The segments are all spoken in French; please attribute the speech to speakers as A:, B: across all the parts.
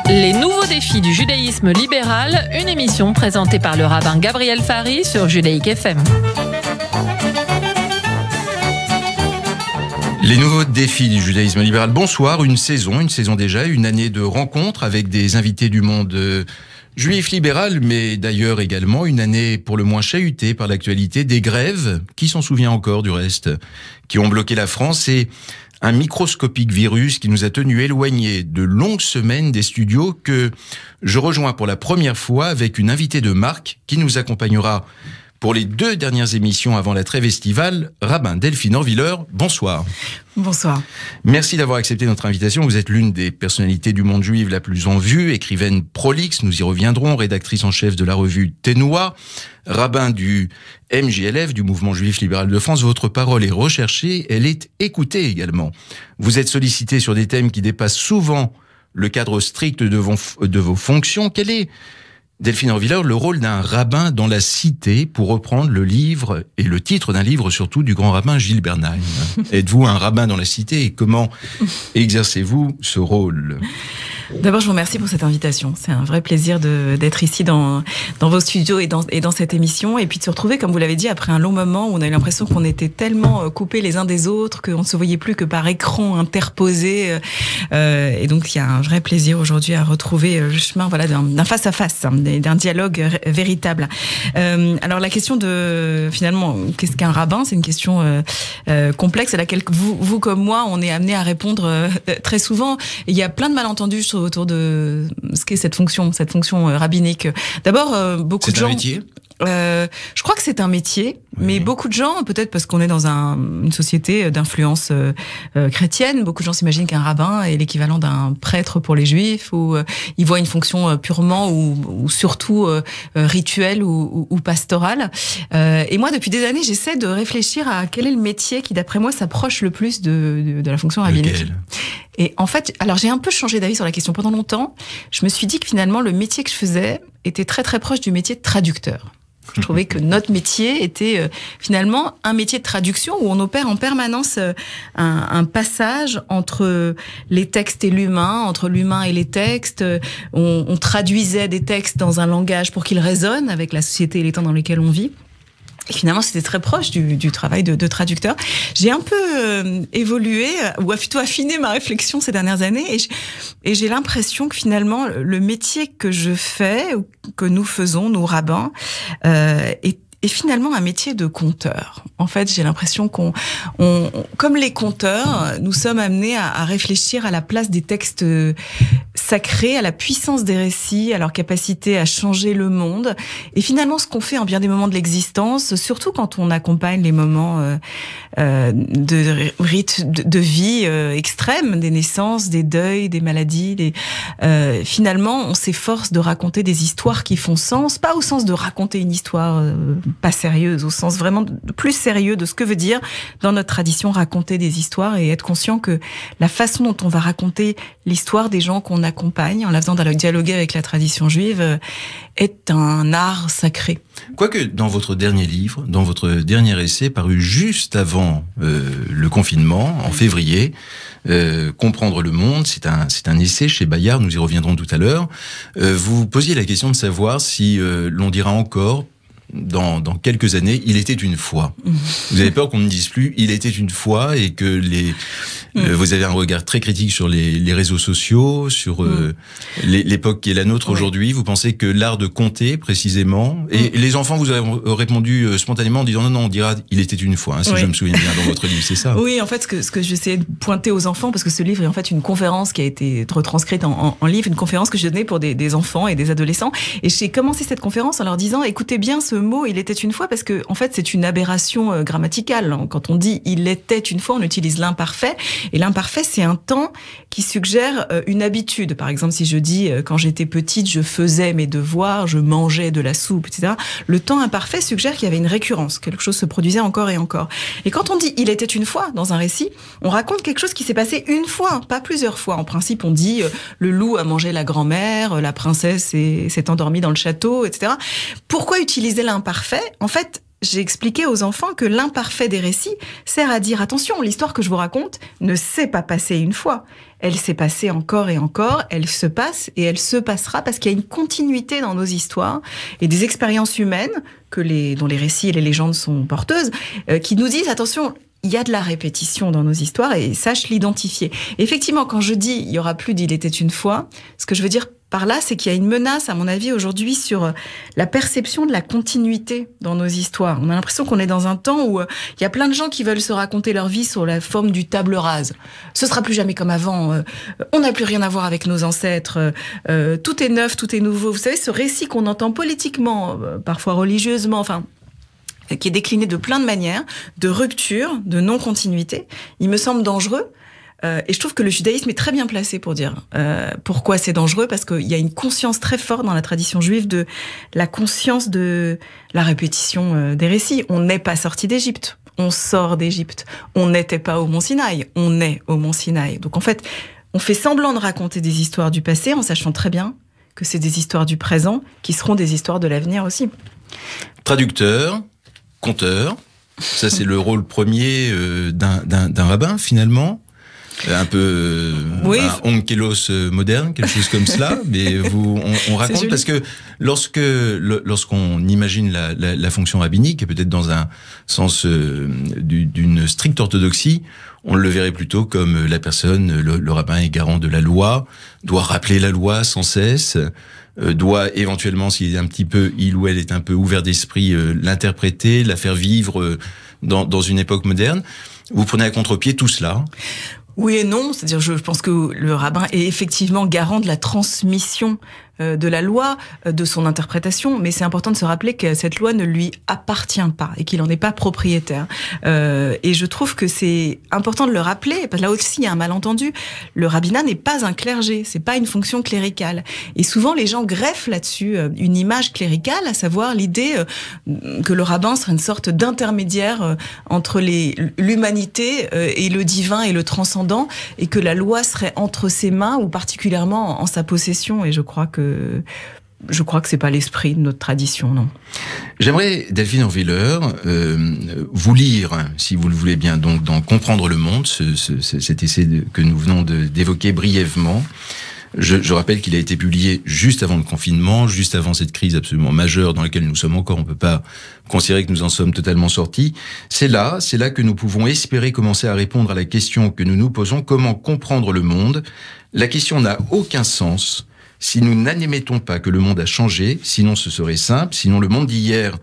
A: Les nouveaux défis du judaïsme libéral, une émission présentée par le rabbin Gabriel Fari sur Judaïque FM.
B: Les nouveaux défis du judaïsme libéral. Bonsoir, une saison déjà, une année de rencontres avec des invités du monde juif libéral, mais d'ailleurs également une année pour le moins chahutée par l'actualité, des grèves, qui s'en souvient encore du reste, qui ont bloqué la France et un microscopique virus qui nous a tenus éloignés de longues semaines des studios que je rejoins pour la première fois avec une invitée de marque qui nous accompagnera pour les 2 dernières émissions avant la trêve estivale, rabbin Delphine Orviller. Bonsoir.
C: Bonsoir.
B: Merci d'avoir accepté notre invitation. Vous êtes l'une des personnalités du monde juif la plus en vue, écrivaine prolixe, nous y reviendrons, rédactrice en chef de la revue Ténois, rabbin du MJLF, du Mouvement Juif Libéral de France. Votre parole est recherchée, elle est écoutée également. Vous êtes sollicité sur des thèmes qui dépassent souvent le cadre strict de vos fonctions. Quel est, Delphine Orviller, le rôle d'un rabbin dans la cité, pour reprendre le livre et le titre d'un livre surtout du grand rabbin Gilles Bernheim? Êtes-vous un rabbin dans la cité et comment exercez-vous ce rôle?
C: D'abord, je vous remercie pour cette invitation. C'est un vrai plaisir d'être ici dans vos studios et dans cette émission. Et puis de se retrouver, comme vous l'avez dit, après un long moment où on a eu l'impression qu'on était tellement coupés les uns des autres, qu'on ne se voyait plus que par écran interposé. Et donc, il y a un vrai plaisir aujourd'hui à retrouver le chemin d'un face-à-face, d'un dialogue véritable. Alors, la question de, finalement, qu'est-ce qu'un rabbin? C'est une question complexe à laquelle vous comme moi, on est amené à répondre très souvent. Et il y a plein de malentendus autour de ce qu'est cette fonction rabbinique. D'abord, beaucoup de gens...
B: C'est un métier ?
C: Je crois que c'est un métier, oui. Mais beaucoup de gens, peut-être parce qu'on est dans une société d'influence chrétienne, beaucoup de gens s'imaginent qu'un rabbin est l'équivalent d'un prêtre pour les juifs, ou ils voient une fonction purement ou surtout rituelle ou pastorale. Et moi, depuis des années, j'essaie de réfléchir à quel est le métier qui, d'après moi, s'approche le plus de la fonction rabbinique.
B: Lequel ?
C: Et en fait, alors j'ai un peu changé d'avis sur la question. Pendant longtemps, je me suis dit que finalement, le métier que je faisais était très très proche du métier de traducteur. Je trouvais que notre métier était finalement un métier de traduction où on opère en permanence un passage entre les textes et l'humain, entre l'humain et les textes. On traduisait des textes dans un langage pour qu'ils résonnent avec la société et les temps dans lesquels on vit. Et finalement, c'était très proche du travail de traducteur. J'ai un peu évolué, ou plutôt affiné ma réflexion ces dernières années, et j'ai l'impression que finalement, le métier que je fais, ou que nous faisons, nous rabbins, est finalement un métier de conteur. En fait, j'ai l'impression comme les conteurs, nous sommes amenés à réfléchir à la place des textes sacrés, à la puissance des récits, à leur capacité à changer le monde. Et finalement, ce qu'on fait en bien des moments de l'existence, surtout quand on accompagne les moments de rites de vie extrêmes, des naissances, des deuils, des maladies, finalement, on s'efforce de raconter des histoires qui font sens, pas au sens de raconter une histoire pas sérieuse, au sens vraiment plus sérieux de ce que veut dire dans notre tradition raconter des histoires et être conscient que la façon dont on va raconter l'histoire des gens qu'on accompagne en la faisant dialoguer avec la tradition juive est un art sacré.
B: Quoique dans votre dernier livre, dans votre dernier essai paru juste avant le confinement, en février, Comprendre le monde, c'est un essai chez Bayard, nous y reviendrons tout à l'heure. Vous posiez la question de savoir si l'on dira encore dans quelques années, il était une fois. Vous avez peur qu'on ne dise plus il était une fois et que vous avez un regard très critique sur les réseaux sociaux, sur l'époque qui est la nôtre aujourd'hui. Vous pensez que l'art de compter, précisément, et les enfants vous avez répondu spontanément en disant non, on dira il était une fois, si je me souviens bien dans votre livre, c'est ça?
C: Oui, en fait, ce que j'essayais de pointer aux enfants, parce que ce livre est en fait une conférence qui a été retranscrite en livre, une conférence que je donnais pour des enfants et des adolescents. Et j'ai commencé cette conférence en leur disant écoutez bien ce mot il était une fois, parce que en fait c'est une aberration grammaticale. Quand on dit il était une fois, on utilise l'imparfait, et l'imparfait c'est un temps qui suggère une habitude. Par exemple, si je dis quand j'étais petite je faisais mes devoirs, je mangeais de la soupe, etc. Le temps imparfait suggère qu'il y avait une récurrence, quelque chose se produisait encore et encore. Et quand on dit il était une fois dans un récit, on raconte quelque chose qui s'est passé une fois, pas plusieurs fois. En principe, on dit le loup a mangé la grand-mère, la princesse s'est endormie dans le château, etc. Pourquoi utiliser l'imparfait ? En fait, j'ai expliqué aux enfants que l'imparfait des récits sert à dire attention, l'histoire que je vous raconte ne s'est pas passée une fois. Elle s'est passée encore et encore, elle se passe et elle se passera parce qu'il y a une continuité dans nos histoires et des expériences humaines dont les récits et les légendes sont porteuses, qui nous disent attention, il y a de la répétition dans nos histoires et sache l'identifier. Et effectivement, quand je dis il y aura plus d'Il était une fois, ce que je veux dire par là, c'est qu'il y a une menace, à mon avis, aujourd'hui, sur la perception de la continuité dans nos histoires. On a l'impression qu'on est dans un temps où il y a plein de gens qui veulent se raconter leur vie sur la forme du table rase. Ce sera plus jamais comme avant. On n'a plus rien à voir avec nos ancêtres. Tout est neuf, tout est nouveau. Vous savez, ce récit qu'on entend politiquement, parfois religieusement, enfin, qui est décliné de plein de manières, de rupture, de non-continuité, il me semble dangereux. Et je trouve que le judaïsme est très bien placé pour dire pourquoi c'est dangereux, parce qu'il y a une conscience très forte dans la tradition juive de la conscience de la répétition des récits. On n'est pas sorti d'Égypte, on sort d'Égypte. On n'était pas au Mont Sinaï, on est au Mont Sinaï. Donc en fait, on fait semblant de raconter des histoires du passé en sachant très bien que c'est des histoires du présent qui seront des histoires de l'avenir aussi.
B: Traducteur, conteur, ça c'est le rôle premier d'un rabbin finalement. Un peu
C: oui.
B: Un onkelos moderne, quelque chose comme cela. Mais on raconte parce que lorsqu'on imagine la fonction rabbinique, et peut-être dans un sens d'une stricte orthodoxie, on le verrait plutôt comme la personne, le rabbin est garant de la loi, doit rappeler la loi sans cesse, doit éventuellement, s'il est il ou elle est un peu ouvert d'esprit, l'interpréter, la faire vivre dans une époque moderne. Vous prenez à contre-pied tout cela.
C: Oui et non, c'est-à-dire je pense que le rabbin est effectivement garant de la transmission de la loi, de son interprétation, mais c'est important de se rappeler que cette loi ne lui appartient pas et qu'il n'en est pas propriétaire. Et je trouve que c'est important de le rappeler, parce que là aussi il y a un malentendu. Le rabbinat n'est pas un clergé, c'est pas une fonction cléricale. Et souvent les gens greffent là-dessus une image cléricale, à savoir l'idée que le rabbin serait une sorte d'intermédiaire entre l'humanité et le divin et le transcendant, et que la loi serait entre ses mains ou particulièrement en sa possession. Et je crois que c'est pas l'esprit de notre tradition, non.
B: J'aimerais, Delphine Orwiller, vous lire, si vous le voulez bien, donc dans Comprendre le monde, cet essai que nous venons d'évoquer brièvement. Je rappelle qu'il a été publié juste avant le confinement, juste avant cette crise absolument majeure dans laquelle nous sommes encore. On peut pas considérer que nous en sommes totalement sortis. C'est là que nous pouvons espérer commencer à répondre à la question que nous nous posons: comment comprendre le monde? La question n'a aucun sens si nous n'admettons pas que le monde a changé, sinon ce serait simple, sinon le monde d'hier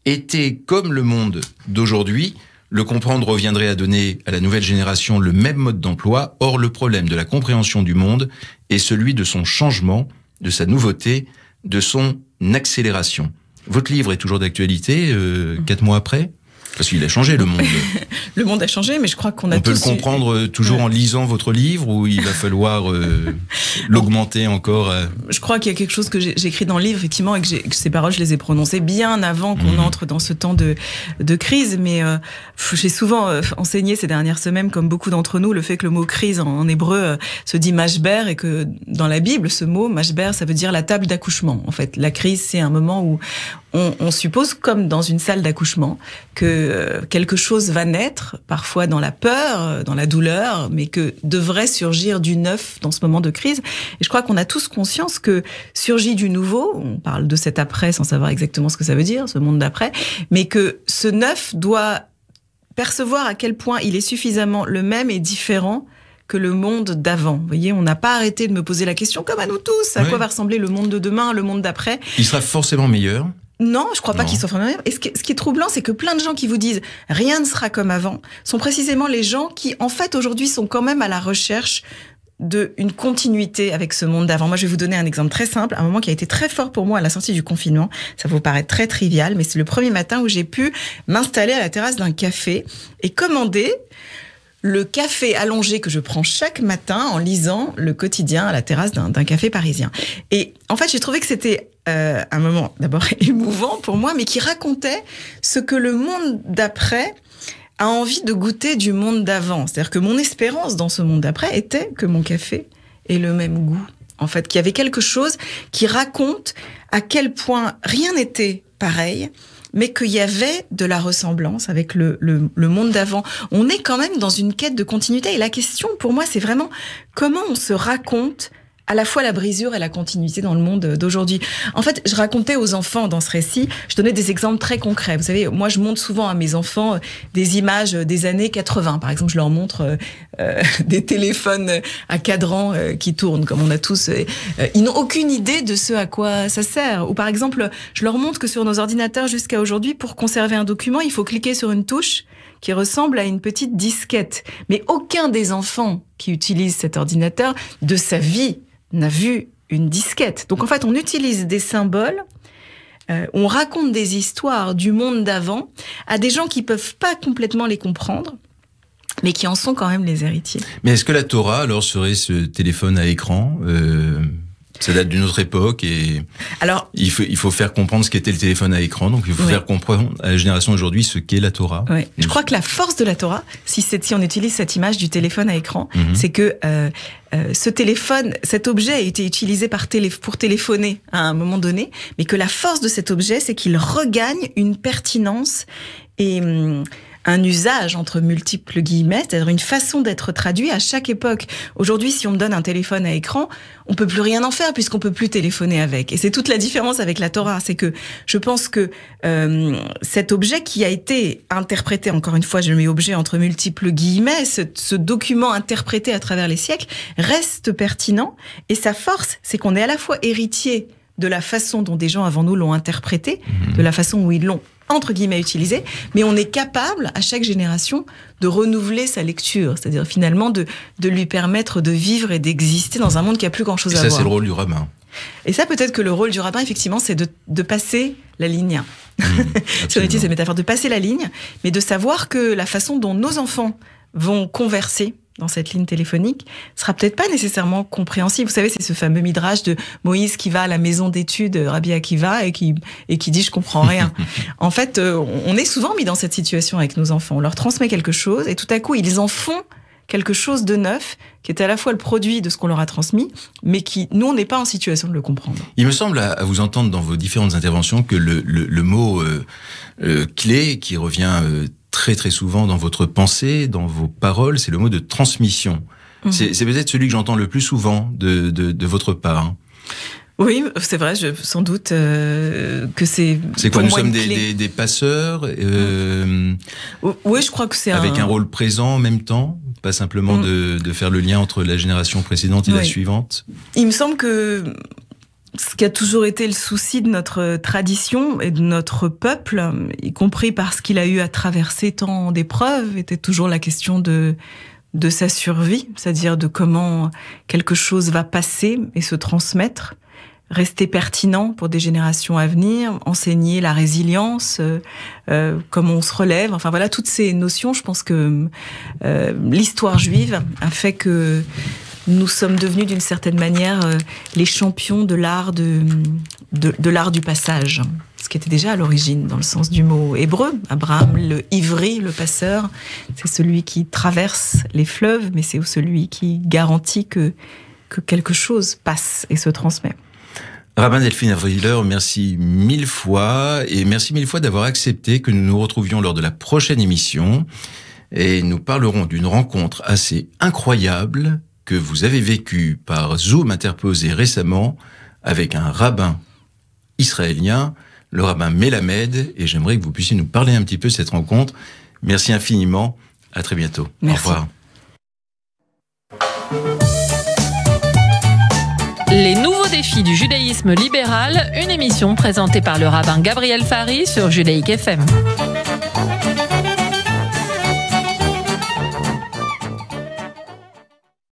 B: était comme le monde d'aujourd'hui. Le comprendre reviendrait à donner à la nouvelle génération le même mode d'emploi. Or, le problème de la compréhension du monde est celui de son changement, de sa nouveauté, de son accélération. Votre livre est toujours d'actualité, 4 mois après ? Parce qu'il a changé, le monde.
C: Le monde a changé, mais je crois qu'on a tous...
B: On peut le comprendre toujours en lisant votre livre, ou il va falloir l'augmenter encore
C: Je crois qu'il y a quelque chose que j'écris dans le livre, effectivement, et que ces paroles, je les ai prononcées bien avant qu'on entre dans ce temps de crise. Mais j'ai souvent enseigné ces dernières semaines, comme beaucoup d'entre nous, le fait que le mot crise en hébreu se dit mashber, et que dans la Bible, ce mot mashber, ça veut dire la table d'accouchement. En fait, la crise, c'est un moment où on suppose, comme dans une salle d'accouchement, que quelque chose va naître, parfois dans la peur, dans la douleur, mais que devrait surgir du neuf dans ce moment de crise. Et je crois qu'on a tous conscience que surgit du nouveau, on parle de cet après sans savoir exactement ce que ça veut dire, ce monde d'après, mais que ce neuf doit percevoir à quel point il est suffisamment le même et différent que le monde d'avant. Vous voyez, on n'a pas arrêté de me poser la question, comme à nous tous, à quoi va ressembler le monde de demain, le monde d'après.
B: Il sera forcément meilleur.
C: Non, je crois pas qu'il soit vraiment meilleur. Et ce qui est troublant, c'est que plein de gens qui vous disent « rien ne sera comme avant » sont précisément les gens qui, en fait, aujourd'hui, sont quand même à la recherche d'une continuité avec ce monde d'avant. Moi, je vais vous donner un exemple très simple, un moment qui a été très fort pour moi à la sortie du confinement. Ça vous paraît très trivial, mais c'est le premier matin où j'ai pu m'installer à la terrasse d'un café et commander le café allongé que je prends chaque matin en lisant le quotidien à la terrasse d'un café parisien. Et en fait, j'ai trouvé que c'était un moment d'abord émouvant pour moi, mais qui racontait ce que le monde d'après a envie de goûter du monde d'avant. C'est-à-dire que mon espérance dans ce monde d'après était que mon café ait le même goût. En fait, qu'il y avait quelque chose qui raconte à quel point rien n'était pareil, mais qu'il y avait de la ressemblance avec le monde d'avant. On est quand même dans une quête de continuité. Et la question, pour moi, c'est vraiment comment on se raconte à la fois la brisure et la continuité dans le monde d'aujourd'hui. En fait, je racontais aux enfants dans ce récit, je donnais des exemples très concrets. Vous savez, moi, je montre souvent à mes enfants des images des années 80. Par exemple, je leur montre des téléphones à cadran qui tournent, comme on a tous. Ils n'ont aucune idée de ce à quoi ça sert. Ou par exemple, je leur montre que sur nos ordinateurs jusqu'à aujourd'hui, pour conserver un document, il faut cliquer sur une touche qui ressemble à une petite disquette. Mais aucun des enfants qui utilisent cet ordinateur de sa vie n'a vu une disquette. Donc en fait, on utilise des symboles, on raconte des histoires du monde d'avant à des gens qui peuvent pas complètement les comprendre, mais qui en sont quand même les héritiers.
B: Mais est-ce que la Torah, alors, serait ce téléphone à écran ça date d'une autre époque et alors, il faut faire comprendre ce qu'était le téléphone à écran. Donc il faut faire comprendre à la génération d'aujourd'hui ce qu'est la Torah.
C: Oui. Je crois que la force de la Torah, si on utilise cette image du téléphone à écran, c'est que ce téléphone, cet objet a été utilisé pour téléphoner à un moment donné, mais que la force de cet objet, c'est qu'il regagne une pertinence et un usage entre multiples guillemets, c'est-à-dire une façon d'être traduit à chaque époque. Aujourd'hui, si on me donne un téléphone à écran, on peut plus rien en faire puisqu'on peut plus téléphoner avec. Et c'est toute la différence avec la Torah, c'est que je pense que cet objet qui a été interprété, encore une fois, je mets objet entre multiples guillemets, ce document interprété à travers les siècles reste pertinent. Et sa force, c'est qu'on est à la fois héritier de la façon dont des gens avant nous l'ont interprété, de la façon où ils l'ont entre guillemets utilisé, mais on est capable, à chaque génération, de renouveler sa lecture, c'est-à-dire finalement de lui permettre de vivre et d'exister dans un monde qui a plus grand-chose à voir.
B: Et ça, c'est le rôle du rabbin.
C: Et ça, peut-être que le rôle du rabbin, effectivement, c'est de passer la ligne. Si on utilise cette métaphore, de passer la ligne, mais de savoir que la façon dont nos enfants vont converser dans cette ligne téléphonique, sera peut-être pas nécessairement compréhensible. Vous savez, c'est ce fameux midrash de Moïse qui va à la maison d'études Rabbi Akiva et qui dit « je comprends rien ». En fait, on est souvent mis dans cette situation avec nos enfants. On leur transmet quelque chose et tout à coup, ils en font quelque chose de neuf qui est à la fois le produit de ce qu'on leur a transmis, mais qui, nous, on n'est pas en situation de le comprendre.
B: Il me semble, à vous entendre dans vos différentes interventions, que le mot clé qui revient très très souvent dans votre pensée, dans vos paroles, c'est le mot de transmission. C'est peut-être celui que j'entends le plus souvent de votre part.
C: Oui, c'est vrai, sans doute que c'est.
B: C'est quoi, nous sommes des passeurs
C: oui, je crois que c'est
B: avec un rôle présent en même temps, pas simplement de faire le lien entre la génération précédente et la suivante.
C: Il me semble que ce qui a toujours été le souci de notre tradition et de notre peuple, y compris parce qu'il a eu à traverser tant d'épreuves, était toujours la question de sa survie, c'est-à-dire de comment quelque chose va passer et se transmettre, rester pertinent pour des générations à venir, enseigner la résilience, comment on se relève, enfin voilà, toutes ces notions, je pense que l'histoire juive a fait que nous sommes devenus d'une certaine manière les champions de l'art de l'art du passage, ce qui était déjà à l'origine dans le sens du mot hébreu. Abraham, le ivri, le passeur, c'est celui qui traverse les fleuves, mais c'est celui qui garantit que quelque chose passe et se transmet.
B: Rabbin Delphine Avrilleur, merci mille fois, et merci mille fois d'avoir accepté que nous nous retrouvions lors de la prochaine émission, et nous parlerons d'une rencontre assez incroyable que vous avez vécue par Zoom interposé récemment avec un rabbin israélien, le rabbin Melamed, et j'aimerais que vous puissiez nous parler un petit peu de cette rencontre. Merci infiniment, à très bientôt.
C: Merci.
B: Au revoir.
A: Les nouveaux défis du judaïsme libéral, une émission présentée par le rabbin Gabriel Fary sur Judaïque FM.